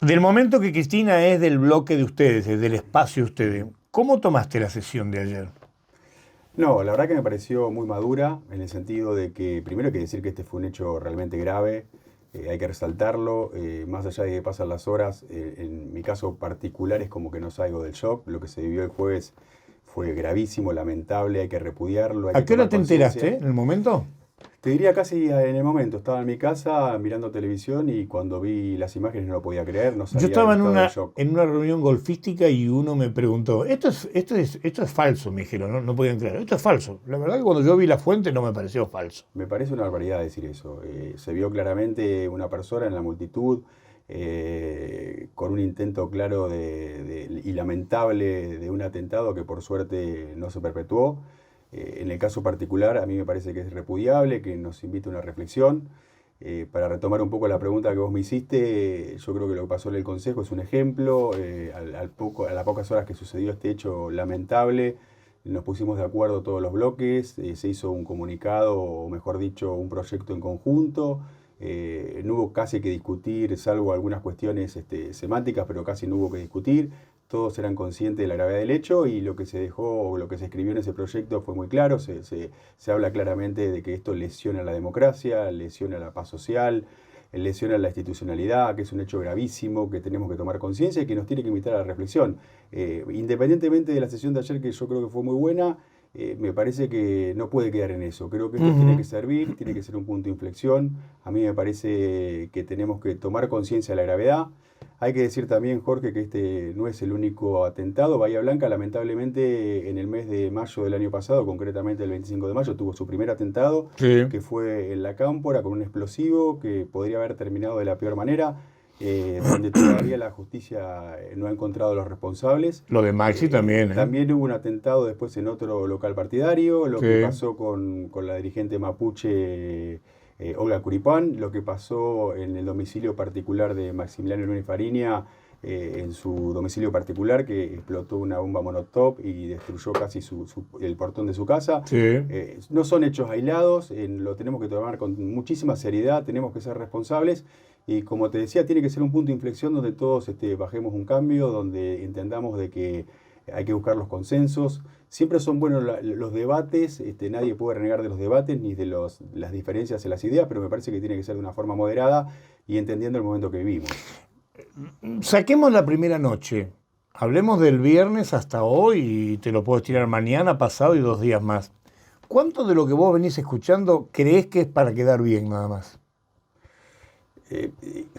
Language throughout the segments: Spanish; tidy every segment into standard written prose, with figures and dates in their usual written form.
Del momento que Cristina es del bloque de ustedes, es del espacio de ustedes, ¿cómo tomaste la sesión de ayer? No, la verdad que me pareció muy madura en el sentido de que primero hay que decir que este fue un hecho realmente grave, hay que resaltarlo, más allá de que pasan las horas, en mi caso particular es como que no salgo del shock, lo que se vivió el jueves fue gravísimo, lamentable, hay que repudiarlo, hay ¿A que qué hora tomar te enteraste? conciencia. ¿En el momento? Te diría casi en el momento, estaba en mi casa mirando televisión y cuando vi las imágenes no lo podía creer, no Yo salía del estaba estado de shock. en una reunión golfística y uno me preguntó, esto es falso, me dijeron, no, no podían creer, esto es falso. La verdad que cuando yo vi la fuente no me pareció falso. Me parece una barbaridad decir eso. Se vio claramente una persona en la multitud con un intento claro y lamentable de un atentado que por suerte no se perpetuó. En el caso particular, a mí me parece que es repudiable, que nos invita a una reflexión. Para retomar un poco la pregunta que vos me hiciste, yo creo que lo que pasó en el Consejo es un ejemplo. A las pocas horas que sucedió este hecho lamentable, nos pusimos de acuerdo todos los bloques, se hizo un comunicado, o mejor dicho, un proyecto en conjunto. No hubo casi que discutir, salvo algunas cuestiones semánticas, pero casi no hubo que discutir. Todos eran conscientes de la gravedad del hecho y lo que se dejó o lo que se escribió en ese proyecto fue muy claro. Se habla claramente de que esto lesiona la democracia, lesiona la paz social, lesiona la institucionalidad, que es un hecho gravísimo, que tenemos que tomar conciencia y que nos tiene que invitar a la reflexión. Independientemente de la sesión de ayer, que yo creo que fue muy buena, me parece que no puede quedar en eso. Creo que esto tiene que Ujú. servir, tiene que ser un punto de inflexión. A mí me parece que tenemos que tomar conciencia de la gravedad. Hay que decir también, Jorge, que este no es el único atentado. Bahía Blanca, lamentablemente, en el mes de mayo del año pasado, concretamente el 25 de mayo, tuvo su primer atentado, Sí. que fue en la Cámpora con un explosivo que podría haber terminado de la peor manera, donde todavía la justicia no ha encontrado a los responsables. Lo de Maxi también, ¿eh? También hubo un atentado después en otro local partidario, lo que Sí. pasó con la dirigente mapuche Olga Curipán, lo que pasó en el domicilio particular de Maximiliano Núñez Fariña, en su domicilio particular, que explotó una bomba monotop y destruyó casi el portón de su casa. Sí. No son hechos aislados, lo tenemos que tomar con muchísima seriedad, tenemos que ser responsables y como te decía, tiene que ser un punto de inflexión donde todos bajemos un cambio, donde entendamos de que hay que buscar los consensos. Siempre son buenos los debates, nadie puede renegar de los debates ni de las diferencias en las ideas, pero me parece que tiene que ser de una forma moderada y entendiendo el momento que vivimos. Saquemos la primera noche. Hablemos del viernes hasta hoy y te lo puedo estirar mañana, pasado y 2 días más. ¿Cuánto de lo que vos venís escuchando creés que es para quedar bien nada más?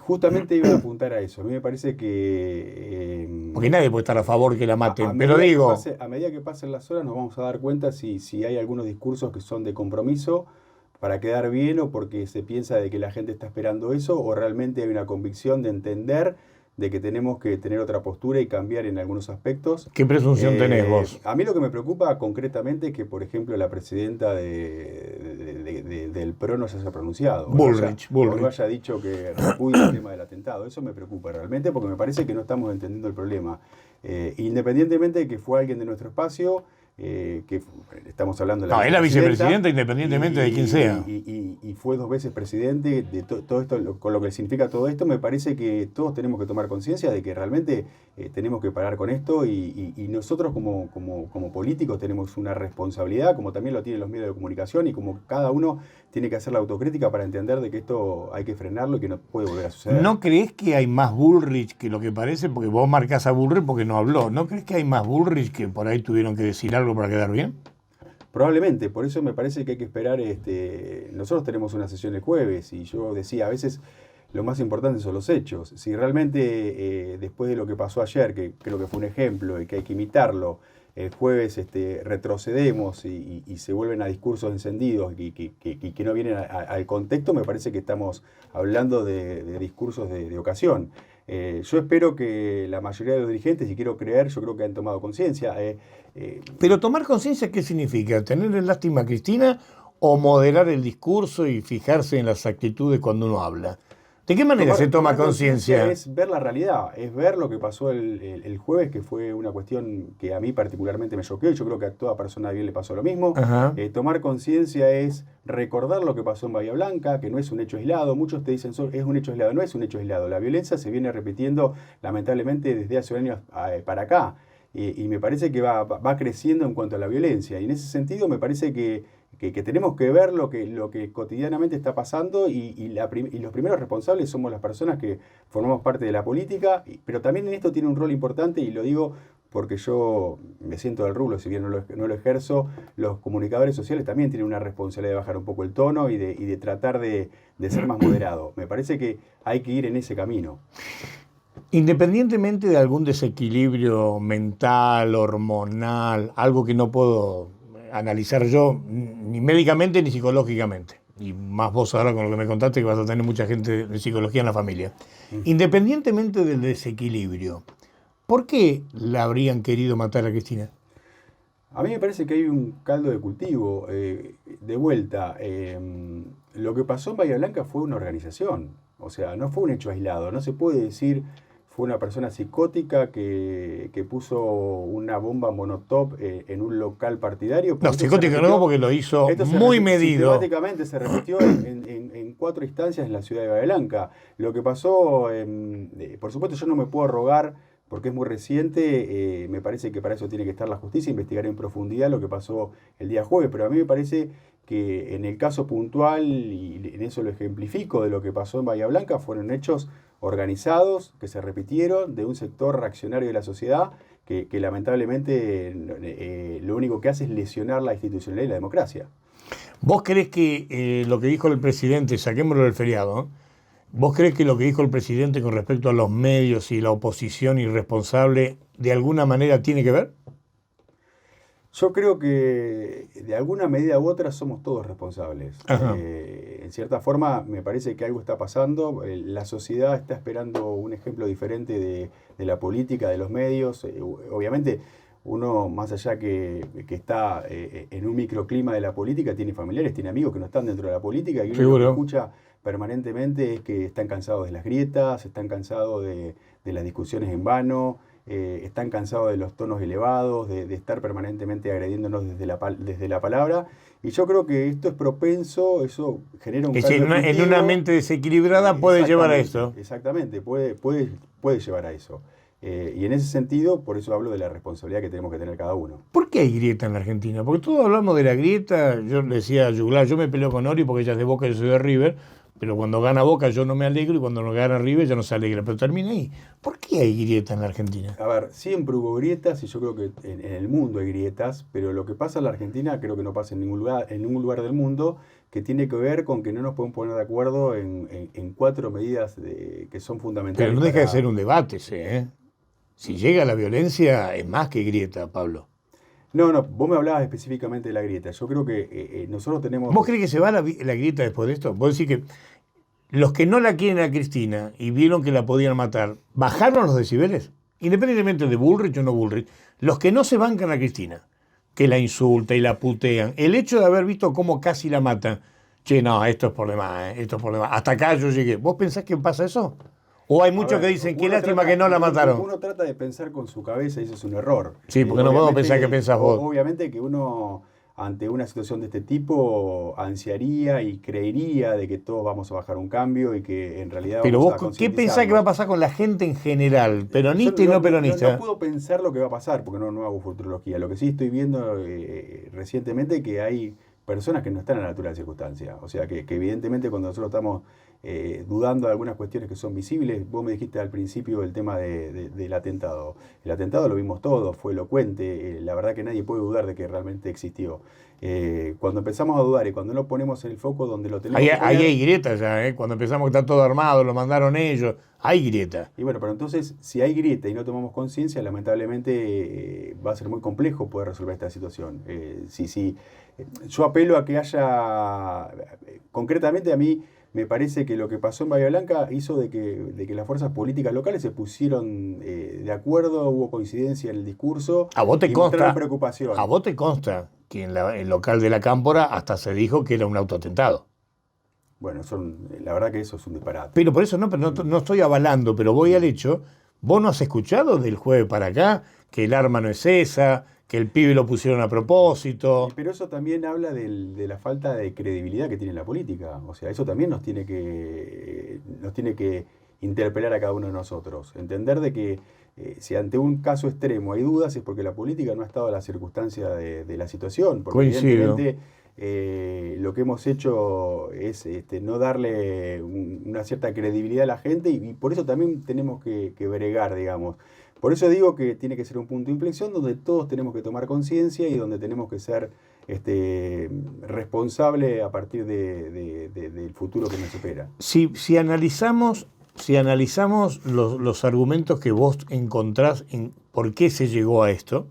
Justamente iba a apuntar a eso. A mí me parece que Porque nadie puede estar a favor que la a maten, pero medida que digo, a medida que pasen las horas nos vamos a dar cuenta si hay algunos discursos que son de compromiso para quedar bien o porque se piensa de que la gente está esperando eso o realmente hay una convicción de entender de que tenemos que tener otra postura y cambiar en algunos aspectos. ¿qué presunción tenés vos? A mí lo que me preocupa concretamente es que, por ejemplo, la presidenta del PRO no se haya pronunciado Bullrich, o no Bullrich. haya dicho que repudia el tema del atentado. Eso me preocupa realmente porque me parece que no estamos entendiendo el problema. Independientemente de que fue alguien de nuestro espacio, estamos hablando de la No, es la vicepresidenta, vicepresidenta independientemente de quién sea. y fue 2 veces presidente, de todo esto, con lo que significa todo esto, me parece que todos tenemos que tomar conciencia de que realmente tenemos que parar con esto y nosotros como políticos tenemos una responsabilidad, como también lo tienen los medios de comunicación y como cada uno tiene que hacer la autocrítica para entender de que esto hay que frenarlo y que no puede volver a suceder. ¿No creés que hay más Bullrich que lo que parece? Porque vos marcás a Bullrich porque no habló. ¿No creés que hay más Bullrich que por ahí tuvieron que decir algo para quedar bien? Probablemente, por eso me parece que hay que esperar, nosotros tenemos una sesión el jueves y yo decía, a veces lo más importante son los hechos. Si realmente después de lo que pasó ayer, que creo que fue un ejemplo y que hay que imitarlo, el jueves retrocedemos y se vuelven a discursos encendidos y que no vienen al contexto, me parece que estamos hablando de discursos de ocasión. Yo espero que la mayoría de los dirigentes, y quiero creer, yo creo que han tomado conciencia. Pero tomar conciencia, ¿qué significa? ¿Tenerle lástima a Cristina o moderar el discurso y fijarse en las actitudes cuando uno habla? ¿De qué manera se toma conciencia? Es ver la realidad, es ver lo que pasó el jueves, que fue una cuestión que a mí particularmente me choqueó, y yo creo que a toda persona bien le pasó lo mismo. Tomar conciencia es recordar lo que pasó en Bahía Blanca, que no es un hecho aislado. Muchos te dicen, es un hecho aislado, no es un hecho aislado. La violencia se viene repitiendo lamentablemente desde hace años para acá, y me parece que va creciendo en cuanto a la violencia, y en ese sentido me parece que tenemos que ver lo que cotidianamente está pasando, y los primeros responsables somos las personas que formamos parte de la política, pero también en esto tiene un rol importante, y lo digo porque yo me siento del rubro, si bien no lo ejerzo. Los comunicadores sociales también tienen una responsabilidad de bajar un poco el tono y de tratar de ser más moderado. Me parece que hay que ir en ese camino. Independientemente de algún desequilibrio mental, hormonal, algo que no puedo analizar yo, ni médicamente ni psicológicamente, y más vos ahora con lo que me contaste, que vas a tener mucha gente de psicología en la familia. Independientemente del desequilibrio, ¿por qué la habrían querido matar a Cristina? A mí me parece que hay un caldo de cultivo. De vuelta, lo que pasó en Bahía Blanca fue una organización, o sea, no fue un hecho aislado. No se puede decir fue una persona psicótica que puso una bomba monotop en un local partidario. No, psicótica no, porque lo hizo muy medido. Sistemáticamente se repitió en 4 instancias en la ciudad de Bahía Blanca. Lo que pasó, por supuesto yo no me puedo arrogar, porque es muy reciente, me parece que para eso tiene que estar la justicia, investigar en profundidad lo que pasó el día jueves, pero a mí me parece que en el caso puntual, y en eso lo ejemplifico de lo que pasó en Bahía Blanca, fueron hechos organizados que se repitieron de un sector reaccionario de la sociedad que lamentablemente lo único que hace es lesionar la institucionalidad y la democracia. ¿Vos creés que lo que dijo el presidente, saquémoslo del feriado, ¿vos creés que lo que dijo el presidente con respecto a los medios y la oposición irresponsable de alguna manera tiene que ver? Yo creo que de alguna medida u otra somos todos responsables. En cierta forma me parece que algo está pasando. La sociedad está esperando un ejemplo diferente de la política, de los medios. Obviamente uno, más allá que está en un microclima de la política, tiene familiares, tiene amigos que no están dentro de la política, y uno lo que escucha permanentemente es que están cansados de las grietas, están cansados de las discusiones en vano. Están cansados de los tonos elevados, de estar permanentemente agrediéndonos desde la palabra. Y yo creo que esto es propenso, eso genera un cambio en una mente desequilibrada puede llevar a eso. Exactamente, puede llevar a eso. Y en ese sentido, por eso hablo de la responsabilidad que tenemos que tener cada uno. ¿Por qué hay grieta en la Argentina? Porque todos hablamos de la grieta. Yo le decía a Juglar, yo me peleo con Ori porque ella es de Boca y yo soy de River. Pero cuando gana Boca yo no me alegro, y cuando no gana River ya no se alegra. Pero termina ahí. ¿Por qué hay grieta en la Argentina? A ver, siempre hubo grietas, y yo creo que en el mundo hay grietas, pero lo que pasa en la Argentina creo que no pasa en ningún lugar del mundo, que tiene que ver con que no nos podemos poner de acuerdo en 4 medidas que son fundamentales. Pero no deja de ser un debate, ¿eh? Si llega la violencia es más que grieta, Pablo. No, vos me hablabas específicamente de la grieta. Yo creo que nosotros tenemos... ¿Vos crees que se va la grieta después de esto? Vos decís que los que no la quieren a Cristina y vieron que la podían matar, ¿bajaron los decibeles? Independientemente de Bullrich o no Bullrich, los que no se bancan a Cristina, que la insultan y la putean, el hecho de haber visto cómo casi la matan, che, no, esto es por demás, esto es por demás, hasta acá yo llegué. ¿Vos pensás que pasa eso? ¿O hay muchos que dicen, qué lástima que no la mataron? Uno trata de pensar con su cabeza y eso es un error. Sí, porque no podemos pensar que pensás vos. Obviamente que uno, ante una situación de este tipo, ansiaría y creería de que todos vamos a bajar un cambio y que en realidad pero vamos vos, ¿qué pensás que va a pasar con la gente en general? Peronista y no peronista. No puedo pensar lo que va a pasar, porque no hago futurología. Lo que sí estoy viendo recientemente que hay personas que no están a la altura de la circunstancia. O sea, que evidentemente cuando nosotros estamos dudando de algunas cuestiones que son visibles, vos me dijiste al principio el tema del atentado. El atentado lo vimos todos, fue elocuente, la verdad que nadie puede dudar de que realmente existió. Cuando empezamos a dudar y cuando no ponemos el foco donde lo tenemos ahí hay grieta ya, cuando empezamos que está todo armado, lo mandaron ellos, hay grieta. Y bueno, pero entonces, si hay grieta y no tomamos conciencia, lamentablemente va a ser muy complejo poder resolver esta situación. Yo apelo a que haya, concretamente a mí, me parece que lo que pasó en Bahía Blanca hizo de que las fuerzas políticas locales se pusieron de acuerdo, hubo coincidencia en el discurso. ¿A vos te consta, preocupación? ¿A vos te consta que en el local de la Cámpora hasta se dijo que era un autoatentado? Bueno, la verdad que eso es un disparate. Pero por eso no estoy avalando, pero voy al hecho. ¿Vos no has escuchado del jueves para acá que el arma no es esa, que el pibe lo pusieron a propósito? Pero eso también habla de la falta de credibilidad que tiene la política. O sea, eso también nos tiene que interpelar a cada uno de nosotros. Entender de que si ante un caso extremo hay dudas es porque la política no ha estado a la circunstancia de la situación. Porque Coincido. evidentemente lo que hemos hecho es no darle una cierta credibilidad a la gente y por eso también tenemos que bregar, digamos. Por eso digo que tiene que ser un punto de inflexión donde todos tenemos que tomar conciencia y donde tenemos que ser responsables a partir del futuro que nos espera. Si analizamos los argumentos que vos encontrás en por qué se llegó a esto,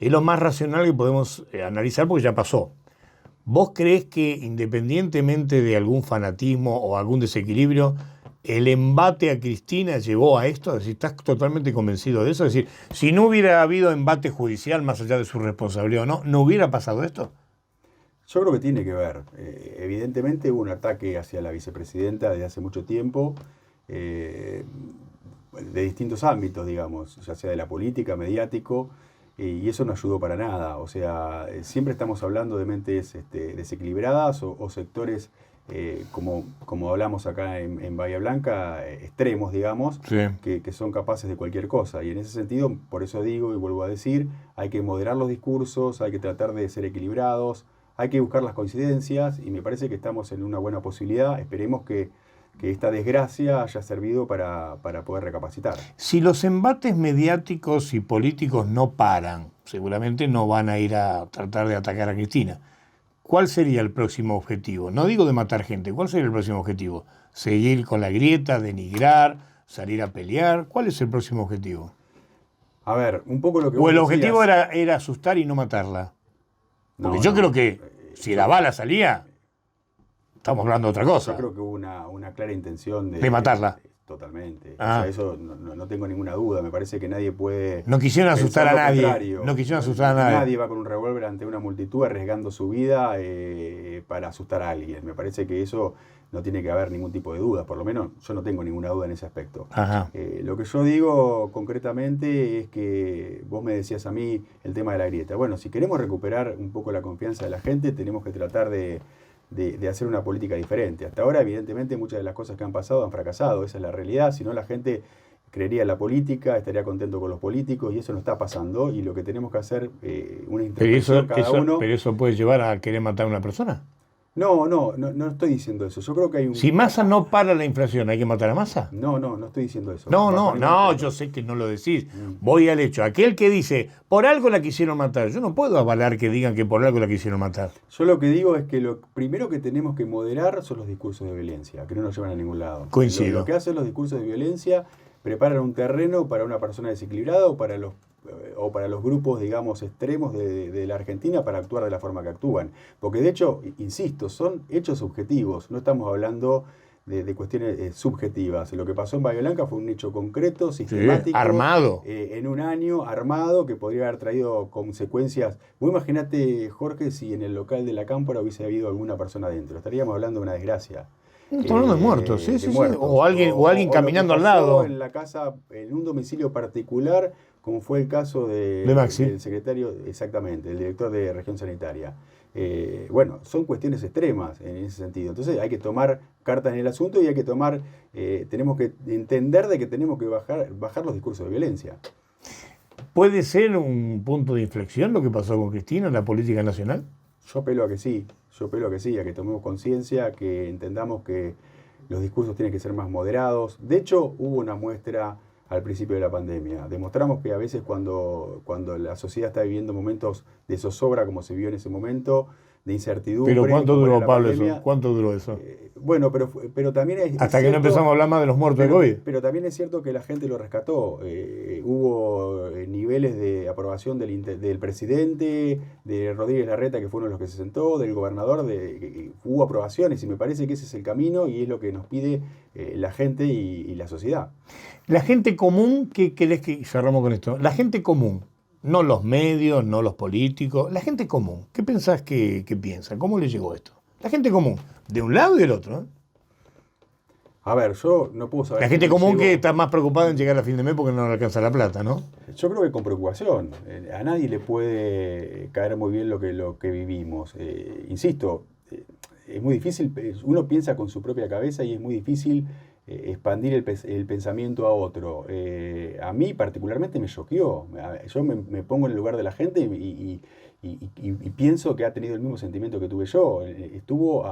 es lo más racional que podemos analizar porque ya pasó. ¿Vos creés que independientemente de algún fanatismo o algún desequilibrio, el embate a Cristina llevó a esto? Es decir, ¿estás totalmente convencido de eso? Es decir, si no hubiera habido embate judicial más allá de su responsabilidad o no, ¿no hubiera pasado esto? Yo creo que tiene que ver. Evidentemente hubo un ataque hacia la vicepresidenta desde hace mucho tiempo, de distintos ámbitos, digamos, ya sea de la política, mediático, y eso no ayudó para nada. O sea, siempre estamos hablando de mentes desequilibradas o sectores, como hablamos acá en Bahía Blanca, extremos, digamos, Sí. que son capaces de cualquier cosa. Y en ese sentido, por eso digo y vuelvo a decir, hay que moderar los discursos, hay que tratar de ser equilibrados, hay que buscar las coincidencias y me parece que estamos en una buena posibilidad. Esperemos que esta desgracia haya servido para poder recapacitar. Si los embates mediáticos y políticos no paran, seguramente no van a ir a tratar de atacar a Cristina. ¿Cuál sería el próximo objetivo? No digo de matar gente, ¿cuál sería el próximo objetivo? ¿Seguir con la grieta, denigrar, salir a pelear? ¿Cuál es el próximo objetivo? A ver, un poco lo que ¿O vos el decías. objetivo era asustar y no matarla? Porque yo creo que si la bala salía, estamos hablando de otra cosa. Yo creo que hubo una clara intención De matarla. Totalmente. Ah. O sea, eso no tengo ninguna duda. Me parece que nadie puede. No quisieron asustar a pensar lo nadie. contrario. No quisieron asustar a nadie. Nadie va con un revólver ante una multitud arriesgando su vida para asustar a alguien. Me parece que eso no tiene que haber ningún tipo de duda. Por lo menos yo no tengo ninguna duda en ese aspecto. Ajá. Lo que yo digo concretamente es que vos me decías a mí el tema de la grieta. Bueno, si queremos recuperar un poco la confianza de la gente, tenemos que tratar de hacer una política diferente. Hasta ahora, evidentemente, muchas de las cosas que han pasado han fracasado, esa es la realidad, si no la gente creería en la política, estaría contento con los políticos y eso no está pasando y lo que tenemos que hacer, una intervención cada uno... ¿Pero eso puede llevar a querer matar a una persona? No estoy diciendo eso, yo creo que hay un... Si Massa no para la inflación, ¿hay que matar a Massa? No estoy diciendo eso. No, yo sé que no lo decís. Voy al hecho. Aquel que dice, por algo la quisieron matar, yo no puedo avalar que digan que por algo la quisieron matar. Yo lo que digo es que lo primero que tenemos que moderar son los discursos de violencia, que no nos llevan a ningún lado. Coincido. Lo que hacen los discursos de violencia, preparan un terreno para una persona desequilibrada o para los grupos, digamos, extremos de la Argentina para actuar de la forma que actúan. Porque de hecho, insisto, son hechos subjetivos, no estamos hablando de cuestiones subjetivas. Lo que pasó en Bahía Blanca fue un hecho concreto, sistemático, armado. En un año, armado, que podría haber traído consecuencias. Vos imaginate, Jorge, si en el local de la Cámpora hubiese habido alguna persona adentro. Estaríamos hablando de una desgracia. Estamos hablando de muertos, sí. Muertos. O alguien caminando lo que al lado. pasó en la casa, en un domicilio particular, como fue el caso de Maxi. del secretario, exactamente, el director de Región Sanitaria. Bueno, son cuestiones extremas en ese sentido. Entonces hay que tomar cartas en el asunto y hay que tenemos que entender de que tenemos que bajar los discursos de violencia. ¿Puede ser un punto de inflexión lo que pasó con Cristina en la política nacional? Yo apelo a que sí, a que tomemos conciencia, que entendamos que los discursos tienen que ser más moderados. De hecho, hubo una muestra al principio de la pandemia. Demostramos que a veces cuando la sociedad está viviendo momentos de zozobra, como se vio en ese momento, de incertidumbre. ¿Pero cuánto duró, Pablo, pandemia, eso? ¿Cuánto duró eso? Bueno, pero también es hasta que no empezamos a hablar más de los muertos de COVID. Pero también es cierto que la gente lo rescató. Hubo niveles de aprobación del presidente, de Rodríguez Larreta, que fue uno de los que se sentó, del gobernador, hubo aprobaciones y me parece que ese es el camino y es lo que nos pide la gente y la sociedad. La gente común, ¿qué querés que cerramos con esto? La gente común, no los medios, no los políticos, la gente común. ¿Qué pensás que piensa? ¿Cómo le llegó esto? La gente común, de un lado y del otro, ¿eh? A ver, yo no puedo saber... La gente cómo común llego- que está más preocupada en llegar a fin de mes porque no le alcanza la plata, ¿no? Yo creo que con preocupación. A nadie le puede caer muy bien lo que vivimos. Insisto, es muy difícil, uno piensa con su propia cabeza y es muy difícil expandir el pensamiento a otro. A mí particularmente me choqueó. Yo me pongo en el lugar de la gente y pienso que ha tenido el mismo sentimiento que tuve yo. Estuvo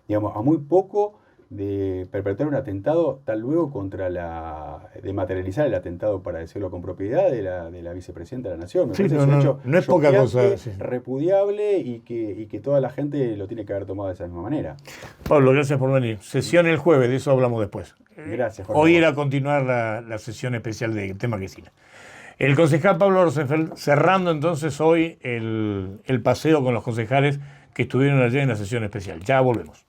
digamos, a muy poco de perpetrar un atentado tal luego de materializar el atentado, para decirlo con propiedad, de la vicepresidenta de la Nación. Me Sí, parece no, que es un no, hecho no es poca choqueante, cosa. Sí. repudiable y que toda la gente lo tiene que haber tomado de esa misma manera. Pablo, gracias por venir. Sesión el jueves, de eso hablamos después. Gracias, Jorge. Hoy era continuar la sesión especial de tema Cristina. El concejal Pablo Rosenfeld, cerrando entonces hoy el paseo con los concejales que estuvieron ayer en la sesión especial. Ya volvemos.